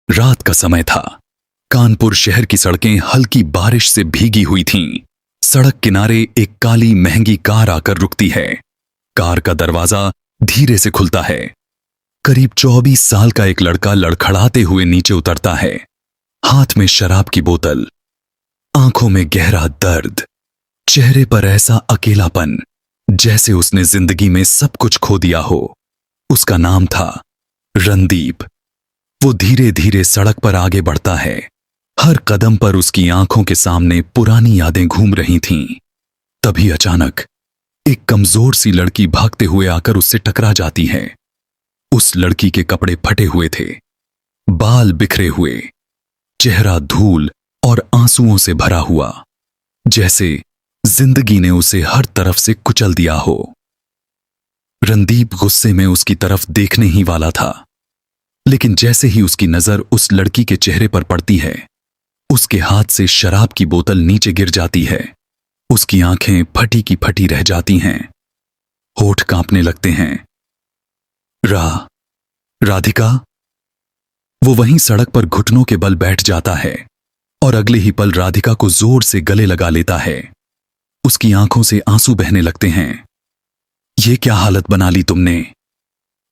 रात का समय था। कानपुर शहर की सड़कें हल्की बारिश से भीगी हुई थीं। सड़क किनारे एक काली महंगी कार आकर रुकती है। कार का दरवाजा धीरे से खुलता है। करीब 24 साल का एक लड़का लड़खड़ाते हुए नीचे उतरता है। हाथ में शराब की बोतल, आंखों में गहरा दर्द, चेहरे पर ऐसा अकेलापन जैसे उसने जिंदगी में सब कुछ खो दिया हो। उसका नाम था रणदीप। वो धीरे धीरे सड़क पर आगे बढ़ता है। हर कदम पर उसकी आंखों के सामने पुरानी यादें घूम रही थीं। तभी अचानक एक कमजोर सी लड़की भागते हुए आकर उससे टकरा जाती है। उस लड़की के कपड़े फटे हुए थे, बाल बिखरे हुए, चेहरा धूल और आंसुओं से भरा हुआ, जैसे जिंदगी ने उसे हर तरफ से कुचल दिया हो। रणदीप गुस्से में उसकी तरफ देखने ही वाला था, लेकिन जैसे ही उसकी नजर उस लड़की के चेहरे पर पड़ती है, उसके हाथ से शराब की बोतल नीचे गिर जाती है। उसकी आंखें फटी की फटी रह जाती हैं, होठ कांपने लगते हैं। राधिका। वो वहीं सड़क पर घुटनों के बल बैठ जाता है और अगले ही पल राधिका को जोर से गले लगा लेता है। उसकी आंखों से आंसू बहने लगते हैं। ये क्या हालत बना ली तुमने?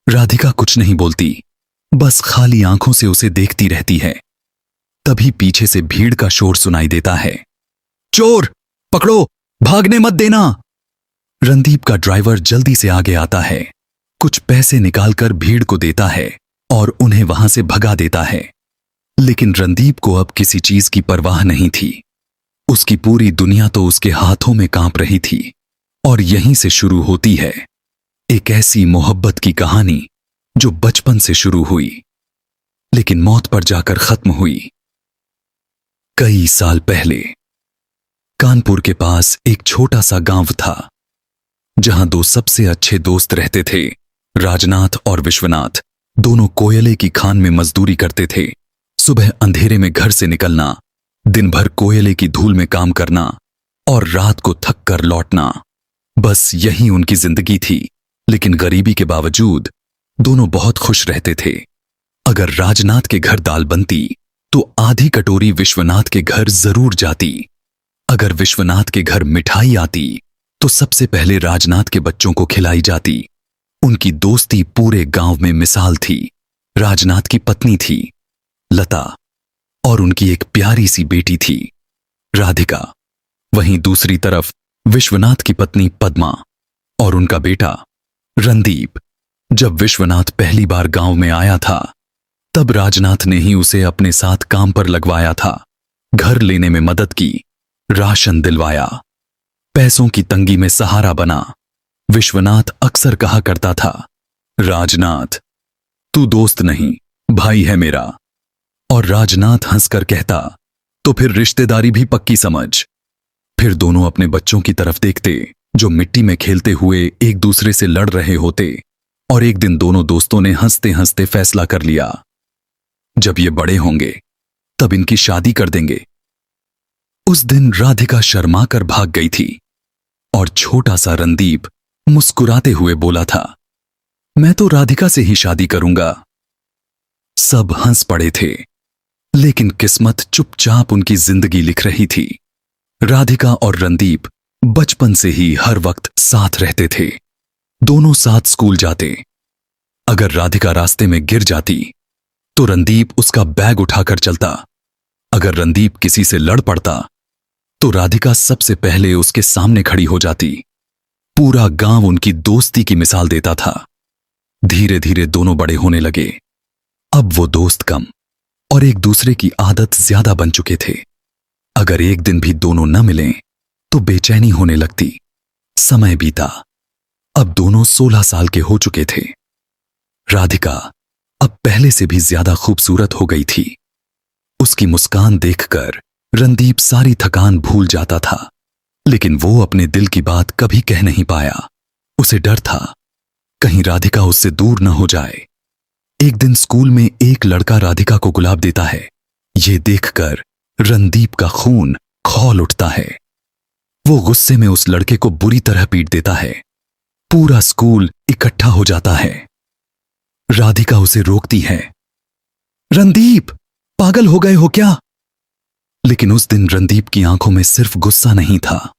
राधिका कुछ नहीं बोलती, बस खाली आंखों से उसे देखती रहती है। तभी पीछे से भीड़ का शोर सुनाई देता है। चोर पकड़ो, भागने मत देना। रणदीप का ड्राइवर जल्दी से आगे आता है, कुछ पैसे निकालकर भीड़ को देता है और उन्हें वहां से भगा देता है। लेकिन रणदीप को अब किसी चीज की परवाह नहीं थी। उसकी पूरी दुनिया तो उसके हाथों में कांप रही थी। और यहीं से शुरू होती है एक ऐसी मोहब्बत की कहानी जो बचपन से शुरू हुई, लेकिन मौत पर जाकर खत्म हुई। कई साल पहले कानपुर के पास एक छोटा सा गांव था, जहां दो सबसे अच्छे दोस्त रहते थे। राजनाथ और विश्वनाथ दोनों कोयले की खान में मजदूरी करते थे। सुबह अंधेरे में घर से निकलना, दिन भर कोयले की धूल में काम करना और रात को थक कर लौटना, बस यही उनकी जिंदगी थी। लेकिन गरीबी के बावजूद दोनों बहुत खुश रहते थे। अगर राजनाथ के घर दाल बनती तो आधी कटोरी विश्वनाथ के घर जरूर जाती। अगर विश्वनाथ के घर मिठाई आती तो सबसे पहले राजनाथ के बच्चों को खिलाई जाती। उनकी दोस्ती पूरे गांव में मिसाल थी। राजनाथ की पत्नी थी लता और उनकी एक प्यारी सी बेटी थी राधिका। वहीं दूसरी तरफ विश्वनाथ की पत्नी पद्मा और उनका बेटा रणदीप। जब विश्वनाथ पहली बार गांव में आया था, तब राजनाथ ने ही उसे अपने साथ काम पर लगवाया था। घर लेने में मदद की, राशन दिलवाया, पैसों की तंगी में सहारा बना। विश्वनाथ अक्सर कहा करता था, राजनाथ तू दोस्त नहीं भाई है मेरा। और राजनाथ हंसकर कहता, तो फिर रिश्तेदारी भी पक्की समझ। फिर दोनों अपने बच्चों की तरफ देखते, जो मिट्टी में खेलते हुए एक दूसरे से लड़ रहे होते। और एक दिन दोनों दोस्तों ने हंसते हंसते फैसला कर लिया, जब ये बड़े होंगे तब इनकी शादी कर देंगे। उस दिन राधिका शर्मा कर भाग गई थी और छोटा सा रणदीप मुस्कुराते हुए बोला था, मैं तो राधिका से ही शादी करूंगा। सब हंस पड़े थे, लेकिन किस्मत चुपचाप उनकी जिंदगी लिख रही थी। राधिका और रणदीप बचपन से ही हर वक्त साथ रहते थे। दोनों साथ स्कूल जाते। अगर राधिका रास्ते में गिर जाती तो रणदीप उसका बैग उठाकर चलता। अगर रणदीप किसी से लड़ पड़ता तो राधिका सबसे पहले उसके सामने खड़ी हो जाती। पूरा गांव उनकी दोस्ती की मिसाल देता था। धीरे धीरे दोनों बड़े होने लगे। अब वो दोस्त कम और एक दूसरे की आदत ज्यादा बन चुके थे। अगर एक दिन भी दोनों न मिलें तो बेचैनी होने लगती। समय बीता। अब दोनों 16 साल के हो चुके थे। राधिका अब पहले से भी ज्यादा खूबसूरत हो गई थी। उसकी मुस्कान देखकर रणदीप सारी थकान भूल जाता था, लेकिन वो अपने दिल की बात कभी कह नहीं पाया। उसे डर था कहीं राधिका उससे दूर न हो जाए। एक दिन स्कूल में एक लड़का राधिका को गुलाब देता है। ये देखकर रणदीप का खून खौल उठता है। वो गुस्से में उस लड़के को बुरी तरह पीट देता है। पूरा स्कूल इकट्ठा हो जाता है। राधिका उसे रोकती है। रणदीप पागल हो गए हो क्या? लेकिन उस दिन रणदीप की आंखों में सिर्फ गुस्सा नहीं था,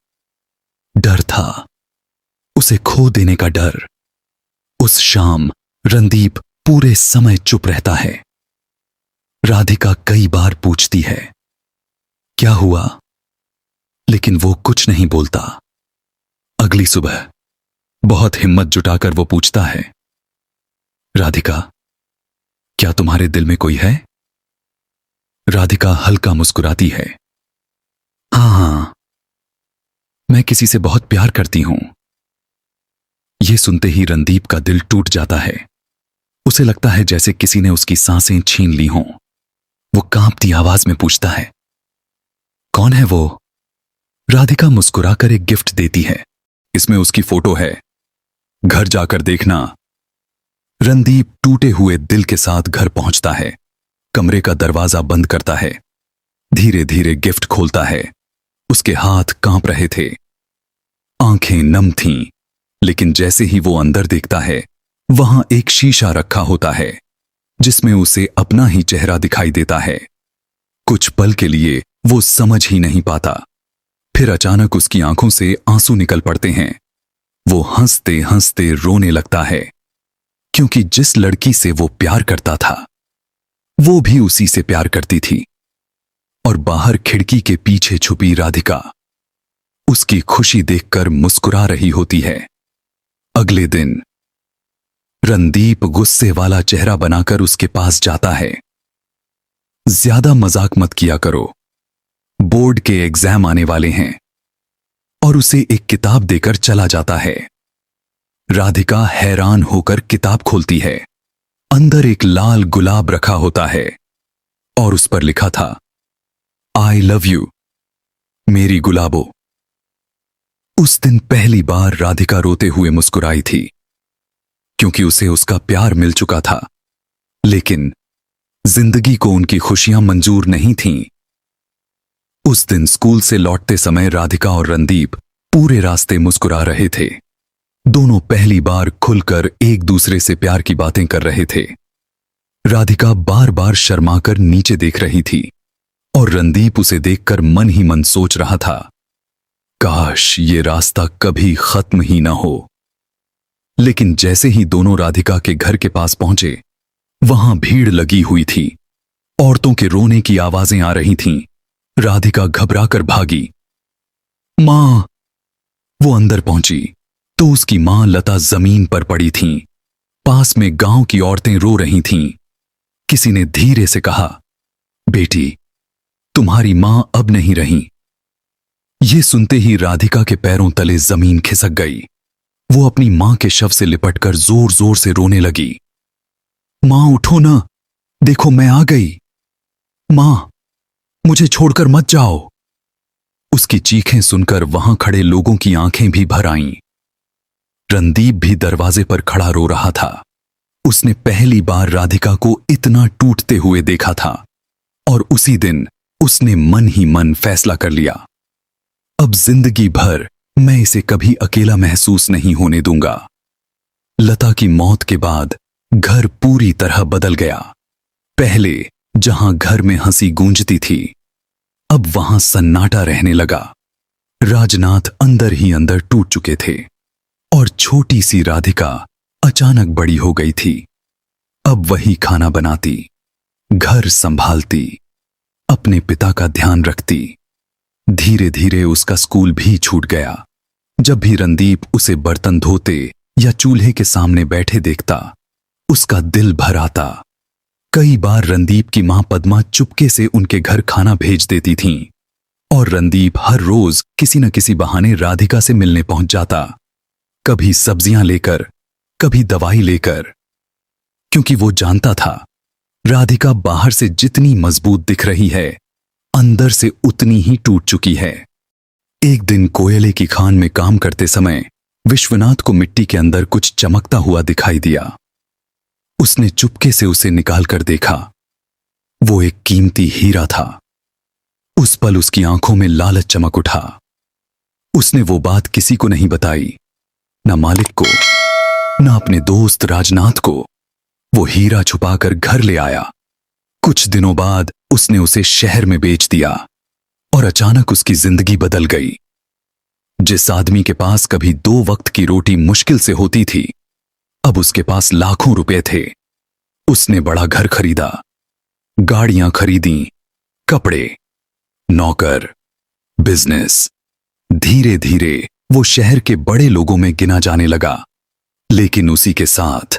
डर था, उसे खो देने का डर। उस शाम रणदीप पूरे समय चुप रहता है। राधिका कई बार पूछती है, क्या हुआ? लेकिन वो कुछ नहीं बोलता। अगली सुबह बहुत हिम्मत जुटाकर वो पूछता है, राधिका, क्या तुम्हारे दिल में कोई है? राधिका हल्का मुस्कुराती है, हाँ, मैं किसी से बहुत प्यार करती हूं। यह सुनते ही रणदीप का दिल टूट जाता है। उसे लगता है जैसे किसी ने उसकी सांसें छीन ली हों। वो कांपती आवाज में पूछता है, कौन है वो? राधिका मुस्कुराकर एक गिफ्ट देती है। इसमें उसकी फोटो है, घर जाकर देखना। रणदीप टूटे हुए दिल के साथ घर पहुंचता है, कमरे का दरवाजा बंद करता है, धीरे धीरे गिफ्ट खोलता है। उसके हाथ कांप रहे थे, आंखें नम थीं, लेकिन जैसे ही वो अंदर देखता है, वहां एक शीशा रखा होता है जिसमें उसे अपना ही चेहरा दिखाई देता है। कुछ पल के लिए वो समझ ही नहीं पाता, फिर अचानक उसकी आंखों से आंसू निकल पड़ते हैं। वो हंसते हंसते रोने लगता है, क्योंकि जिस लड़की से वो प्यार करता था वो भी उसी से प्यार करती थी। और बाहर खिड़की के पीछे छुपी राधिका उसकी खुशी देखकर मुस्कुरा रही होती है। अगले दिन रणदीप गुस्से वाला चेहरा बनाकर उसके पास जाता है। ज्यादा मजाक मत किया करो, बोर्ड के एग्जाम आने वाले हैं। और उसे एक किताब देकर चला जाता है। राधिका हैरान होकर किताब खोलती है। अंदर एक लाल गुलाब रखा होता है और उस पर लिखा था, आई लव यू मेरी गुलाबो। उस दिन पहली बार राधिका रोते हुए मुस्कुराई थी, क्योंकि उसे उसका प्यार मिल चुका था। लेकिन जिंदगी को उनकी खुशियां मंजूर नहीं थीं। उस दिन स्कूल से लौटते समय राधिका और रणदीप पूरे रास्ते मुस्कुरा रहे थे। दोनों पहली बार खुलकर एक दूसरे से प्यार की बातें कर रहे थे। राधिका बार बार शर्माकर नीचे देख रही थी और रणदीप उसे देखकर मन ही मन सोच रहा था, काश ये रास्ता कभी खत्म ही ना हो। लेकिन जैसे ही दोनों राधिका के घर के पास पहुंचे, वहां भीड़ लगी हुई थी। औरतों के रोने की आवाजें आ रही थीं। राधिका घबराकर भागी। मां! वो अंदर पहुंची तो उसकी मां लता जमीन पर पड़ी थीं। पास में गांव की औरतें रो रही थीं। किसी ने धीरे से कहा, बेटी, तुम्हारी मां अब नहीं रही। ये सुनते ही राधिका के पैरों तले जमीन खिसक गई। वो अपनी मां के शव से लिपटकर जोर जोर से रोने लगी। मां उठो ना, देखो मैं आ गई। मां, मुझे छोड़कर मत जाओ। उसकी चीखें सुनकर वहां खड़े लोगों की आंखें भी भर आईं। रणदीप भी दरवाजे पर खड़ा रो रहा था। उसने पहली बार राधिका को इतना टूटते हुए देखा था और उसी दिन उसने मन ही मन फैसला कर लिया, अब जिंदगी भर मैं इसे कभी अकेला महसूस नहीं होने दूंगा। लता की मौत के बाद घर पूरी तरह बदल गया। पहले जहां घर में हंसी गूंजती थी, अब वहां सन्नाटा रहने लगा। राजनाथ अंदर ही अंदर टूट चुके थे और छोटी सी राधिका अचानक बड़ी हो गई थी। अब वही खाना बनाती, घर संभालती, अपने पिता का ध्यान रखती। धीरे धीरे उसका स्कूल भी छूट गया। जब भी रणदीप उसे बर्तन धोते या चूल्हे के सामने बैठे देखता, उसका दिल भर आता। कई बार रणदीप की मां पद्मा चुपके से उनके घर खाना भेज देती थीं और रणदीप हर रोज किसी न किसी बहाने राधिका से मिलने पहुंच जाता। कभी सब्जियां लेकर, कभी दवाई लेकर, क्योंकि वो जानता था राधिका बाहर से जितनी मजबूत दिख रही है, अंदर से उतनी ही टूट चुकी है। एक दिन कोयले की खान में काम करते समय विश्वनाथ को मिट्टी के अंदर कुछ चमकता हुआ दिखाई दिया। उसने चुपके से उसे निकालकर देखा। वो एक कीमती हीरा था। उस पल उसकी आंखों में लालच चमक उठा। उसने वो बात किसी को नहीं बताई, ना मालिक को, ना अपने दोस्त राजनाथ को। वो हीरा छुपाकर घर ले आया। कुछ दिनों बाद उसने उसे शहर में बेच दिया और अचानक उसकी जिंदगी बदल गई। जिस आदमी के पास कभी 2 वक्त की रोटी मुश्किल से होती थी, अब उसके पास लाखों रुपए थे। उसने बड़ा घर खरीदा, गाड़ियां खरीदी, कपड़े, नौकर, बिजनेस। धीरे धीरे वो शहर के बड़े लोगों में गिना जाने लगा। लेकिन उसी के साथ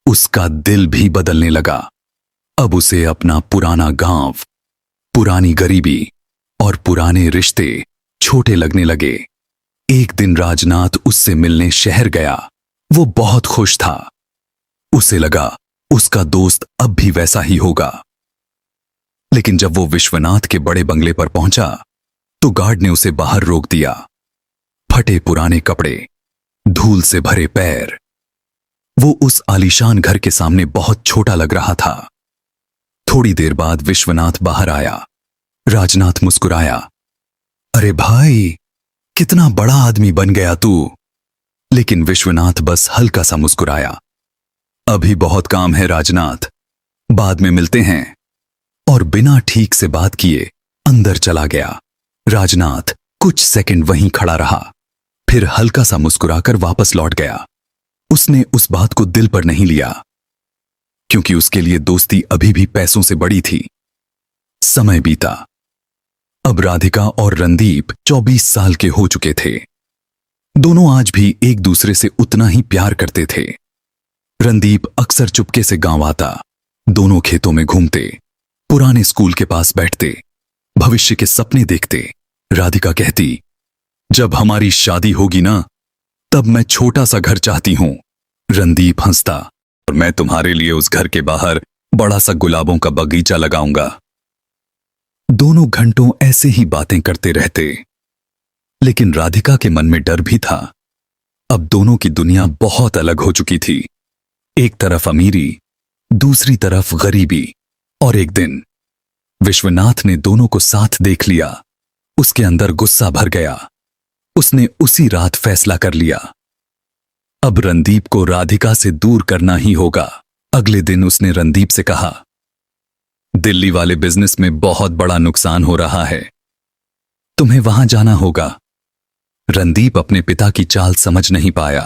उसका दिल भी बदलने लगा। अब उसे अपना पुराना गांव, पुरानी गरीबी और पुराने रिश्ते छोटे लगने लगे। एक दिन राजनाथ उससे मिलने शहर गया। वो बहुत खुश था। उसे लगा उसका दोस्त अब भी वैसा ही होगा। लेकिन जब वो विश्वनाथ के बड़े बंगले पर पहुंचा तो गार्ड ने उसे बाहर रोक दिया। फटे पुराने कपड़े, धूल से भरे पैर। वो उस आलीशान घर के सामने बहुत छोटा लग रहा था। थोड़ी देर बाद विश्वनाथ बाहर आया। राजनाथ मुस्कुराया। अरे भाई, कितना बड़ा आदमी बन गया तू। लेकिन विश्वनाथ बस हल्का सा मुस्कुराया। अभी बहुत काम है राजनाथ, बाद में मिलते हैं। और बिना ठीक से बात किए अंदर चला गया। राजनाथ कुछ सेकंड वहीं खड़ा रहा, फिर हल्का सा मुस्कुराकर वापस लौट गया। उसने उस बात को दिल पर नहीं लिया, क्योंकि उसके लिए दोस्ती अभी भी पैसों से बड़ी थी। समय बीता। अब राधिका और रणदीप 24 साल के हो चुके थे। दोनों आज भी एक दूसरे से उतना ही प्यार करते थे। रणदीप अक्सर चुपके से गांव आता। दोनों खेतों में घूमते, पुराने स्कूल के पास बैठते, भविष्य के सपने देखते। राधिका कहती, जब हमारी शादी होगी ना, तब मैं छोटा सा घर चाहती हूं। रणदीप हंसता, और मैं तुम्हारे लिए उस घर के बाहर बड़ा सा गुलाबों का बगीचा लगाऊंगा। दोनों घंटों ऐसे ही बातें करते रहते। लेकिन राधिका के मन में डर भी था। अब दोनों की दुनिया बहुत अलग हो चुकी थी। एक तरफ अमीरी, दूसरी तरफ गरीबी। और एक दिन विश्वनाथ ने दोनों को साथ देख लिया। उसके अंदर गुस्सा भर गया। उसने उसी रात फैसला कर लिया, अब रणदीप को राधिका से दूर करना ही होगा। अगले दिन उसने रणदीप से कहा, दिल्ली वाले बिजनेस में बहुत बड़ा नुकसान हो रहा है, तुम्हें वहां जाना होगा। रणदीप अपने पिता की चाल समझ नहीं पाया।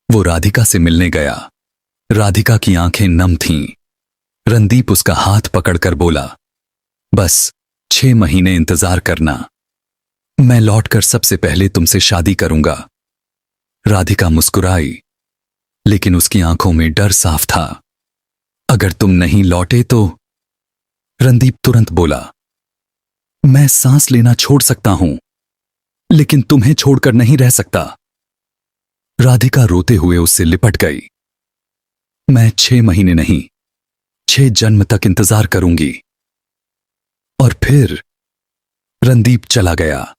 वो राधिका से मिलने गया। राधिका की आंखें नम थीं। रणदीप उसका हाथ पकड़कर बोला, बस 6 महीने इंतजार करना, मैं लौटकर सबसे पहले तुमसे शादी करूंगा। राधिका मुस्कुराई, लेकिन उसकी आंखों में डर साफ था। अगर तुम नहीं लौटे तो? रणदीप तुरंत बोला, मैं सांस लेना छोड़ सकता हूं, लेकिन तुम्हें छोड़कर नहीं रह सकता। राधिका रोते हुए उससे लिपट गई। मैं 6 महीने नहीं, 6 जन्म तक इंतजार करूंगी। और फिर रणदीप चला गया।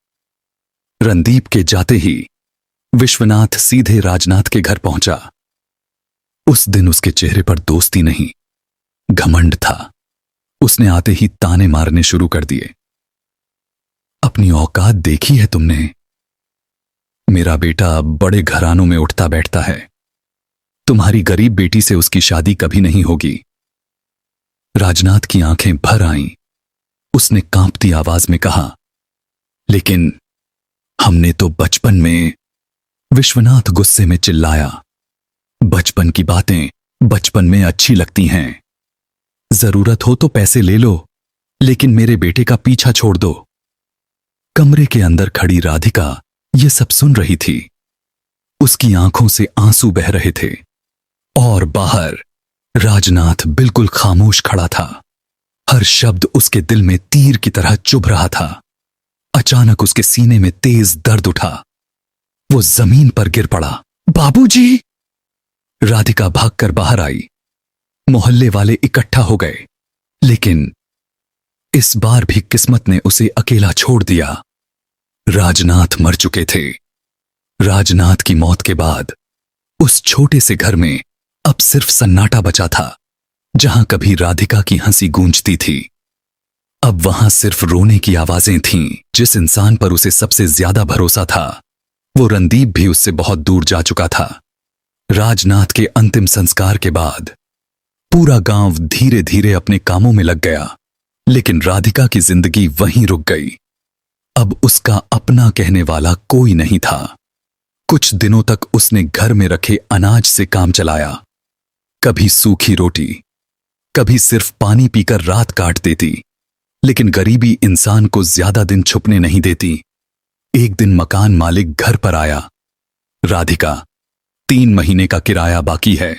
रणदीप के जाते ही विश्वनाथ सीधे राजनाथ के घर पहुंचा। उस दिन उसके चेहरे पर दोस्ती नहीं, घमंड था। उसने आते ही ताने मारने शुरू कर दिए। अपनी औकात देखी है तुमने? मेरा बेटा अब बड़े घरानों में उठता बैठता है, तुम्हारी गरीब बेटी से उसकी शादी कभी नहीं होगी। राजनाथ की आंखें भर आईं। उसने कांपती आवाज में कहा, लेकिन हमने तो बचपन में। विश्वनाथ गुस्से में चिल्लाया, बचपन की बातें बचपन में अच्छी लगती हैं। जरूरत हो तो पैसे ले लो, लेकिन मेरे बेटे का पीछा छोड़ दो। कमरे के अंदर खड़ी राधिका ये सब सुन रही थी। उसकी आंखों से आंसू बह रहे थे। और बाहर राजनाथ बिल्कुल खामोश खड़ा था। हर शब्द उसके दिल में तीर की तरह चुभ रहा था। अचानक उसके सीने में तेज दर्द उठा। वो जमीन पर गिर पड़ा। बाबूजी! राधिका भागकर बाहर आई। मोहल्ले वाले इकट्ठा हो गए, लेकिन इस बार भी किस्मत ने उसे अकेला छोड़ दिया। राजनाथ मर चुके थे। राजनाथ की मौत के बाद उस छोटे से घर में अब सिर्फ सन्नाटा बचा था। जहां कभी राधिका की हंसी गूंजती थी, अब वहां सिर्फ रोने की आवाजें थीं। जिस इंसान पर उसे सबसे ज्यादा भरोसा था, वो रणदीप भी उससे बहुत दूर जा चुका था। राजनाथ के अंतिम संस्कार के बाद पूरा गांव धीरे धीरे अपने कामों में लग गया। लेकिन राधिका की जिंदगी वहीं रुक गई। अब उसका अपना कहने वाला कोई नहीं था। कुछ दिनों तक उसने घर में रखे अनाज से काम चलाया। कभी सूखी रोटी, कभी सिर्फ पानी पीकर रात काट देती। लेकिन गरीबी इंसान को ज्यादा दिन छुपने नहीं देती। एक दिन मकान मालिक घर पर आया। राधिका, 3 महीने का किराया बाकी है।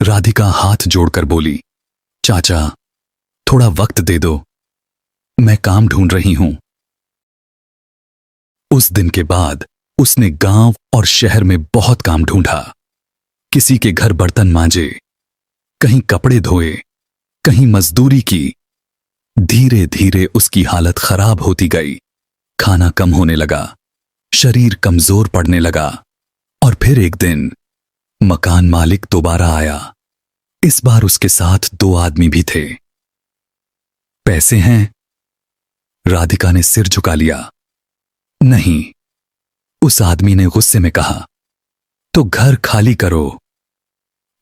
राधिका हाथ जोड़कर बोली, चाचा, थोड़ा वक्त दे दो, मैं काम ढूंढ रही हूं। उस दिन के बाद उसने गांव और शहर में बहुत काम ढूंढा। किसी के घर बर्तन मांजे, कहीं कपड़े धोए, कहीं मजदूरी की। धीरे धीरे उसकी हालत खराब होती गई। खाना कम होने लगा, शरीर कमजोर पड़ने लगा। और फिर एक दिन मकान मालिक दोबारा आया। इस बार उसके साथ 2 आदमी भी थे। पैसे हैं? राधिका ने सिर झुका लिया। नहीं। उस आदमी ने गुस्से में कहा, तो घर खाली करो।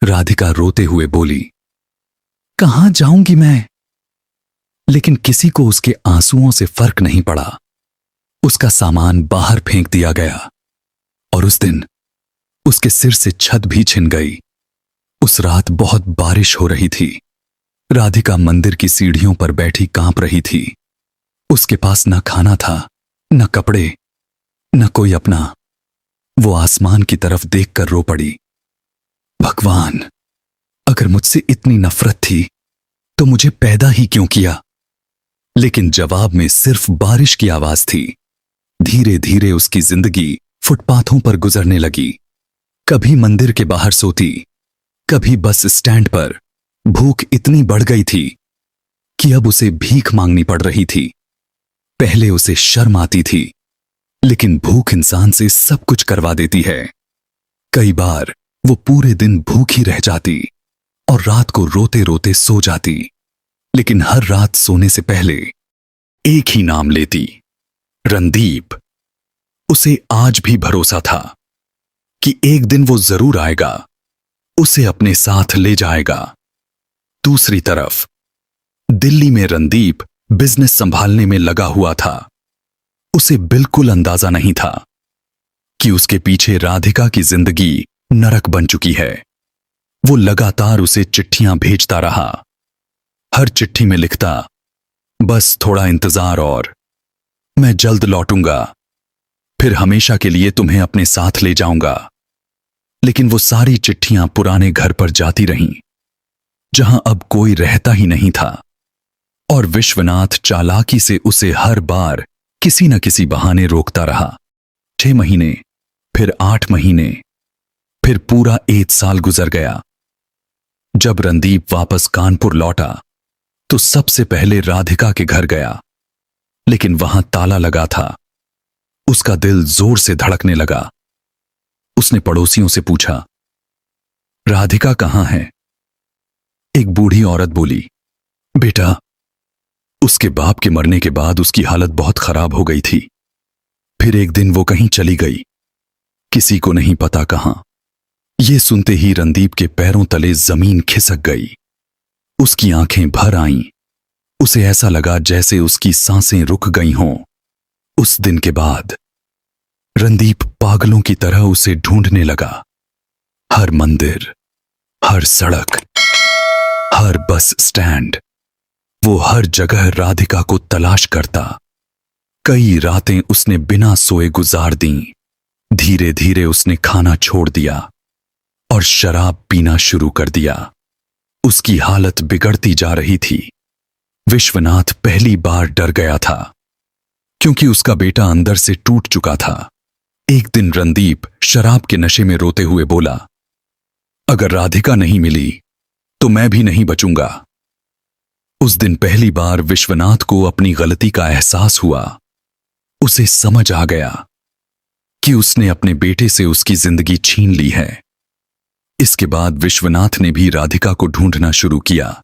राधिका रोते हुए बोली, कहां जाऊंगी मैं? लेकिन किसी को उसके आंसुओं से फर्क नहीं पड़ा। उसका सामान बाहर फेंक दिया गया और उस दिन उसके सिर से छत भी छिन गई। उस रात बहुत बारिश हो रही थी। राधिका मंदिर की सीढ़ियों पर बैठी कांप रही थी। उसके पास न खाना था, न कपड़े, न कोई अपना। वो आसमान की तरफ देखकर रो पड़ी। भगवान, अगर मुझसे इतनी नफरत थी तो मुझे पैदा ही क्यों किया? लेकिन जवाब में सिर्फ बारिश की आवाज थी। धीरे धीरे उसकी जिंदगी फुटपाथों पर गुजरने लगी। कभी मंदिर के बाहर सोती, कभी बस स्टैंड पर। भूख इतनी बढ़ गई थी कि अब उसे भीख मांगनी पड़ रही थी। पहले उसे शर्म आती थी, लेकिन भूख इंसान से सब कुछ करवा देती है। कई बार वो पूरे दिन भूखी रह जाती और रात को रोते रोते सो जाती। लेकिन हर रात सोने से पहले एक ही नाम लेती, रणदीप। उसे आज भी भरोसा था कि एक दिन वो जरूर आएगा, उसे अपने साथ ले जाएगा। दूसरी तरफ दिल्ली में रणदीप बिजनेस संभालने में लगा हुआ था। उसे बिल्कुल अंदाजा नहीं था कि उसके पीछे राधिका की जिंदगी नरक बन चुकी है। वो लगातार उसे चिट्ठियां भेजता रहा। हर चिट्ठी में लिखता, बस थोड़ा इंतजार और मैं जल्द लौटूंगा, फिर हमेशा के लिए तुम्हें अपने साथ ले जाऊंगा। लेकिन वो सारी चिट्ठियां पुराने घर पर जाती रहीं, जहां अब कोई रहता ही नहीं था। और विश्वनाथ चालाकी से उसे हर बार किसी न किसी बहाने रोकता रहा। 6 महीने, फिर 8 महीने, फिर पूरा 1 साल गुजर गया। जब रणदीप वापस कानपुर लौटा तो सबसे पहले राधिका के घर गया, लेकिन वहां ताला लगा था। उसका दिल जोर से धड़कने लगा। उसने पड़ोसियों से पूछा, राधिका कहां है? एक बूढ़ी औरत बोली, बेटा, उसके बाप के मरने के बाद उसकी हालत बहुत खराब हो गई थी। फिर एक दिन वो कहीं चली गई, किसी को नहीं पता कहां। ये सुनते ही रणदीप के पैरों तले जमीन खिसक गई। उसकी आंखें भर आईं। उसे ऐसा लगा जैसे उसकी सांसें रुक गई हों। उस दिन के बाद रणदीप पागलों की तरह उसे ढूंढने लगा। हर मंदिर, हर सड़क, हर बस स्टैंड, वो हर जगह राधिका को तलाश करता। कई रातें उसने बिना सोए गुजार दी। धीरे धीरे उसने खाना छोड़ दिया और शराब पीना शुरू कर दिया। उसकी हालत बिगड़ती जा रही थी। विश्वनाथ पहली बार डर गया था, क्योंकि उसका बेटा अंदर से टूट चुका था। एक दिन रणदीप शराब के नशे में रोते हुए बोला, अगर राधिका नहीं मिली तो मैं भी नहीं बचूंगा। उस दिन पहली बार विश्वनाथ को अपनी गलती का एहसास हुआ। उसे समझ आ गया कि उसने अपने बेटे से उसकी जिंदगी छीन ली है। इसके बाद विश्वनाथ ने भी राधिका को ढूंढना शुरू किया।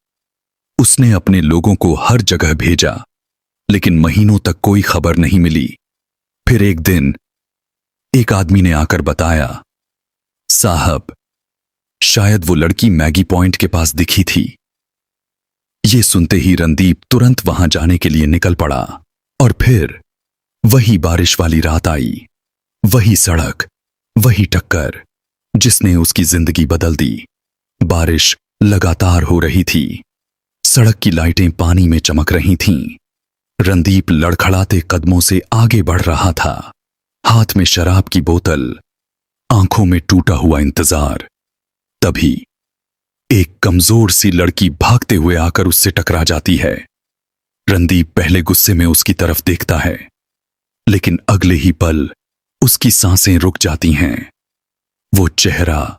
उसने अपने लोगों को हर जगह भेजा, लेकिन महीनों तक कोई खबर नहीं मिली। फिर एक दिन एक आदमी ने आकर बताया, साहब, शायद वो लड़की मैगी पॉइंट के पास दिखी थी। ये सुनते ही रणदीप तुरंत वहां जाने के लिए निकल पड़ा। और फिर वही बारिश वाली रात आई, वही सड़क, वही टक्कर जिसने उसकी जिंदगी बदल दी। बारिश लगातार हो रही थी, सड़क की लाइटें पानी में चमक रही थीं। रणदीप लड़खड़ाते कदमों से आगे बढ़ रहा था, हाथ में शराब की बोतल, आंखों में टूटा हुआ इंतजार। तभी एक कमजोर सी लड़की भागते हुए आकर उससे टकरा जाती है। रणदीप पहले गुस्से में उसकी तरफ देखता है, लेकिन अगले ही पल उसकी सांसें रुक जाती हैं। वो चेहरा,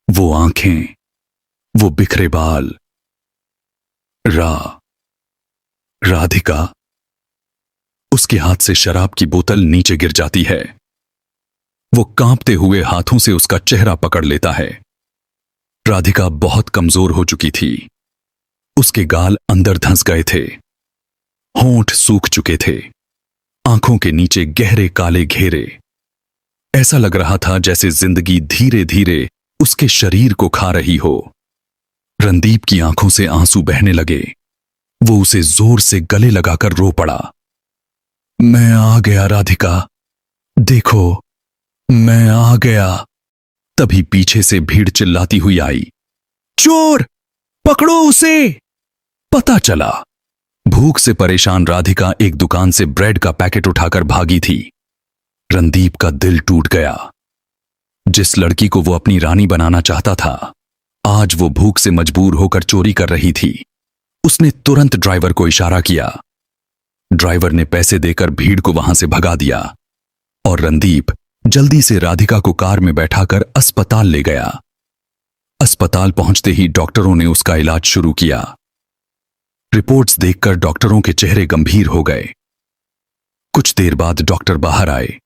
वो आंखें, वो बिखरे बाल। राधिका। उसके हाथ से शराब की बोतल नीचे गिर जाती है। वो कांपते हुए हाथों से उसका चेहरा पकड़ लेता है। राधिका बहुत कमजोर हो चुकी थी, उसके गाल अंदर धंस गए थे, होंठ सूख चुके थे, आंखों के नीचे गहरे काले घेरे। ऐसा लग रहा था जैसे जिंदगी धीरे धीरे उसके शरीर को खा रही हो। रणदीप की आंखों से आंसू बहने लगे। वो उसे जोर से गले लगाकर रो पड़ा। मैं आ गया राधिका, देखो मैं आ गया। तभी पीछे से भीड़ चिल्लाती हुई आई, चोर, पकड़ो उसे। पता चला भूख से परेशान राधिका एक दुकान से ब्रेड का पैकेट उठाकर भागी थी। रणदीप का दिल टूट गया। जिस लड़की को वो अपनी रानी बनाना चाहता था, आज वो भूख से मजबूर होकर चोरी कर रही थी। उसने तुरंत ड्राइवर को इशारा किया। ड्राइवर ने पैसे देकर भीड़ को वहां से भगा दिया और रणदीप जल्दी से राधिका को कार में बैठाकर अस्पताल ले गया। अस्पताल पहुंचते ही डॉक्टरों ने उसका इलाज शुरू किया। रिपोर्ट्स देखकर डॉक्टरों के चेहरे गंभीर हो गए। कुछ देर बाद डॉक्टर बाहर आए।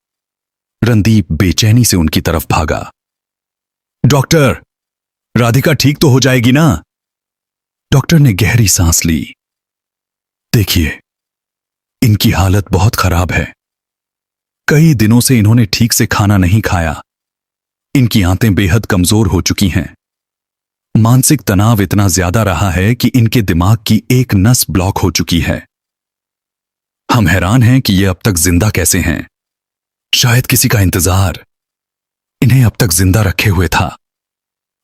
रणदीप बेचैनी से उनकी तरफ भागा। डॉक्टर, राधिका ठीक तो हो जाएगी ना? डॉक्टर ने गहरी सांस ली। देखिए, इनकी हालत बहुत खराब है। कई दिनों से इन्होंने ठीक से खाना नहीं खाया। इनकी आंतें बेहद कमजोर हो चुकी हैं। मानसिक तनाव इतना ज्यादा रहा है कि इनके दिमाग की एक नस ब्लॉक हो चुकी है। हम हैरान हैं कि ये अब तक जिंदा कैसे हैं। शायद किसी का इंतजार इन्हें अब तक जिंदा रखे हुए था।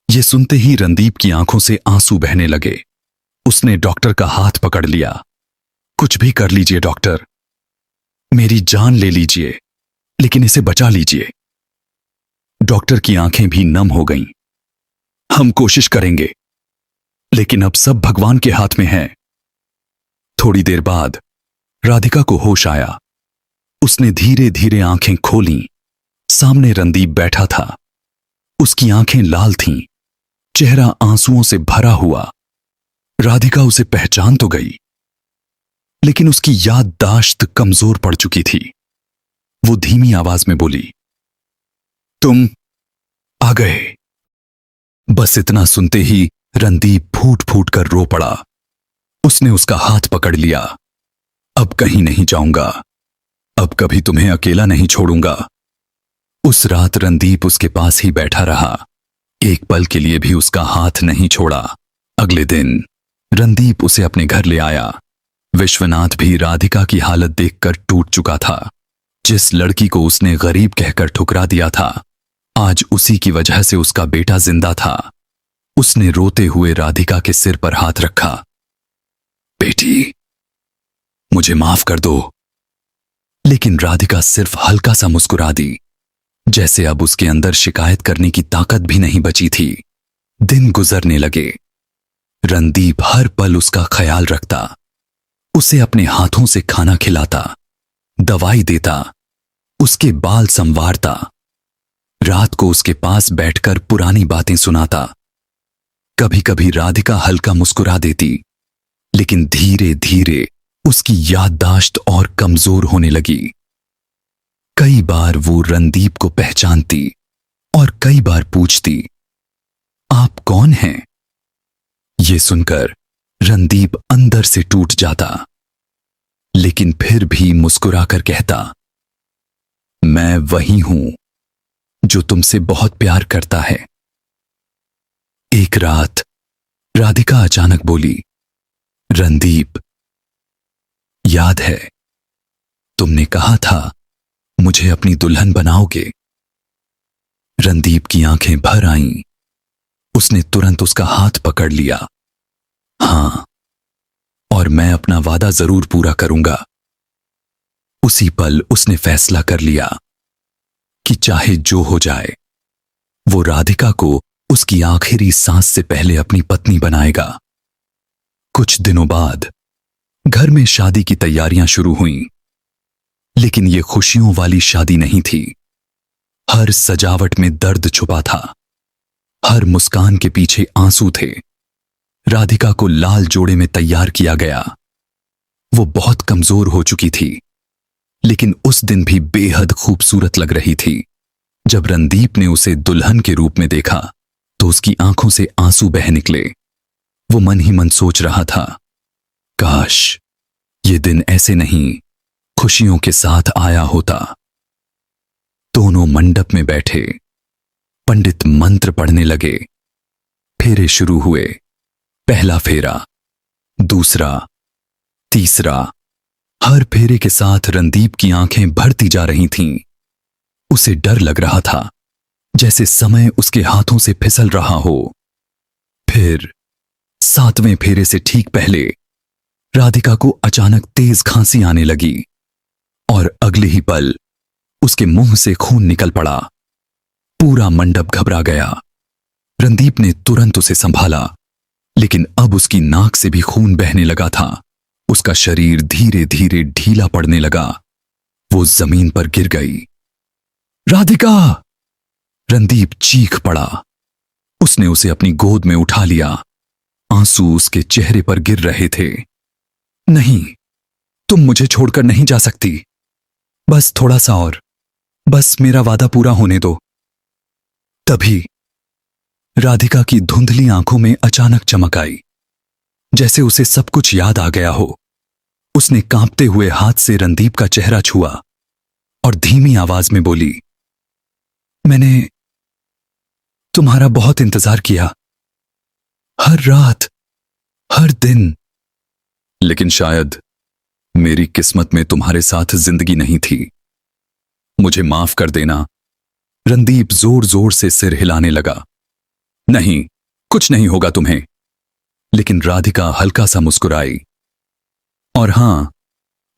ये सुनते ही रणदीप की आंखों से आंसू बहने लगे। उसने डॉक्टर का हाथ पकड़ लिया। कुछ भी कर लीजिए डॉक्टर, मेरी जान ले लीजिए, लेकिन इसे बचा लीजिए। डॉक्टर की आंखें भी नम हो गईं। हम कोशिश करेंगे, लेकिन अब सब भगवान के हाथ में है। थोड़ी देर बाद राधिका को होश आया। उसने धीरे धीरे आंखें खोलीं। सामने रणदीप बैठा था। उसकी आंखें लाल थीं, चेहरा आंसुओं से भरा हुआ। राधिका उसे पहचान तो गई, लेकिन उसकी याददाश्त कमजोर पड़ चुकी थी। वो धीमी आवाज में बोली, तुम आ गए। बस इतना सुनते ही रणदीप फूट फूट कर रो पड़ा। उसने उसका हाथ पकड़ लिया। अब कहीं नहीं जाऊंगा, अब कभी तुम्हें अकेला नहीं छोड़ूंगा। उस रात रणदीप उसके पास ही बैठा रहा। एक पल के लिए भी उसका हाथ नहीं छोड़ा। अगले दिन रणदीप उसे अपने घर ले आया। विश्वनाथ भी राधिका की हालत देखकर टूट चुका था। जिस लड़की को उसने गरीब कहकर ठुकरा दिया था, आज उसी की वजह से उसका बेटा जिंदा था। उसने रोते हुए राधिका के सिर पर हाथ रखा। बेटी, मुझे माफ कर दो। लेकिन राधिका सिर्फ हल्का सा मुस्कुरा दी, जैसे अब उसके अंदर शिकायत करने की ताकत भी नहीं बची थी। दिन गुजरने लगे। रणदीप हर पल उसका ख्याल रखता, उसे अपने हाथों से खाना खिलाता, दवाई देता, उसके बाल संवारता, रात को उसके पास बैठकर पुरानी बातें सुनाता। कभी कभी राधिका हल्का मुस्कुरा देती, लेकिन धीरे धीरे उसकी याददाश्त और कमजोर होने लगी। कई बार वो रणदीप को पहचानती और कई बार पूछती, आप कौन हैं? ये सुनकर रणदीप अंदर से टूट जाता, लेकिन फिर भी मुस्कुराकर कहता, मैं वही हूं जो तुमसे बहुत प्यार करता है। एक रात राधिका अचानक बोली, रणदीप, याद है तुमने कहा था मुझे अपनी दुल्हन बनाओगे? रणदीप की आंखें भर आईं। उसने तुरंत उसका हाथ पकड़ लिया। हां, और मैं अपना वादा जरूर पूरा करूंगा। उसी पल उसने फैसला कर लिया कि चाहे जो हो जाए, वो राधिका को उसकी आखिरी सांस से पहले अपनी पत्नी बनाएगा। कुछ दिनों बाद घर में शादी की तैयारियां शुरू हुईं, लेकिन ये खुशियों वाली शादी नहीं थी। हर सजावट में दर्द छुपा था, हर मुस्कान के पीछे आंसू थे। राधिका को लाल जोड़े में तैयार किया गया। वो बहुत कमजोर हो चुकी थी, लेकिन उस दिन भी बेहद खूबसूरत लग रही थी। जब रणदीप ने उसे दुल्हन के रूप में देखा तो उसकी आंखों से आंसू बह निकले। वो मन ही मन सोच रहा था, काश ये दिन ऐसे नहीं, खुशियों के साथ आया होता। दोनों मंडप में बैठे, पंडित मंत्र पढ़ने लगे। फेरे शुरू हुए। पहला फेरा, दूसरा, तीसरा। हर फेरे के साथ रणदीप की आंखें भरती जा रही थीं। उसे डर लग रहा था, जैसे समय उसके हाथों से फिसल रहा हो। फिर 7वें फेरे से ठीक पहले राधिका को अचानक तेज खांसी आने लगी और अगले ही पल उसके मुंह से खून निकल पड़ा। पूरा मंडप घबरा गया। रणदीप ने तुरंत उसे संभाला, लेकिन अब उसकी नाक से भी खून बहने लगा था। उसका शरीर धीरे धीरे ढीला पड़ने लगा। वो जमीन पर गिर गई। राधिका! रणदीप चीख पड़ा। उसने उसे अपनी गोद में उठा लिया। आंसू उसके चेहरे पर गिर रहे थे। नहीं, तुम मुझे छोड़कर नहीं जा सकती। बस थोड़ा सा और, बस मेरा वादा पूरा होने दो। तभी राधिका की धुंधली आंखों में अचानक चमक आई, जैसे उसे सब कुछ याद आ गया हो। उसने कांपते हुए हाथ से रणदीप का चेहरा छुआ और धीमी आवाज में बोली, मैंने तुम्हारा बहुत इंतजार किया, हर रात, हर दिन। लेकिन शायद मेरी किस्मत में तुम्हारे साथ जिंदगी नहीं थी। मुझे माफ कर देना। रणदीप जोर जोर से सिर हिलाने लगा। नहीं, कुछ नहीं होगा तुम्हें। लेकिन राधिका हल्का सा मुस्कुराई। और हां,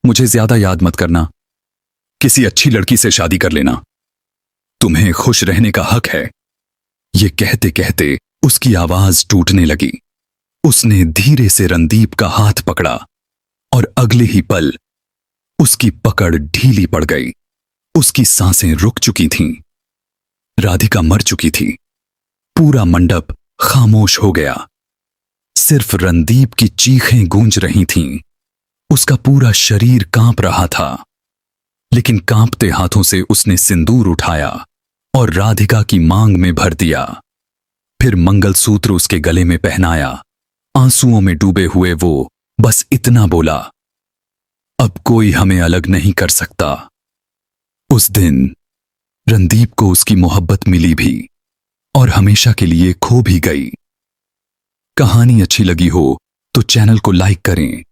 मुझे ज्यादा याद मत करना। किसी अच्छी लड़की से शादी कर लेना। तुम्हें खुश रहने का हक है। ये कहते कहते उसकी आवाज टूटने लगी। उसने धीरे से रणदीप का हाथ पकड़ा और अगले ही पल उसकी पकड़ ढीली पड़ गई। उसकी सांसें रुक चुकी थीं। राधिका मर चुकी थी। पूरा मंडप खामोश हो गया। सिर्फ रणदीप की चीखें गूंज रही थीं। उसका पूरा शरीर कांप रहा था, लेकिन कांपते हाथों से उसने सिंदूर उठाया और राधिका की मांग में भर दिया। फिर मंगलसूत्र उसके गले में पहनाया। आंसुओं में डूबे हुए वो बस इतना बोला, अब कोई हमें अलग नहीं कर सकता। उस दिन रणदीप को उसकी मोहब्बत मिली भी और हमेशा के लिए खो भी गई। कहानी अच्छी लगी हो तो चैनल को लाइक करें,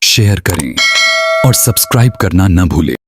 शेयर करें और सब्सक्राइब करना न भूलें।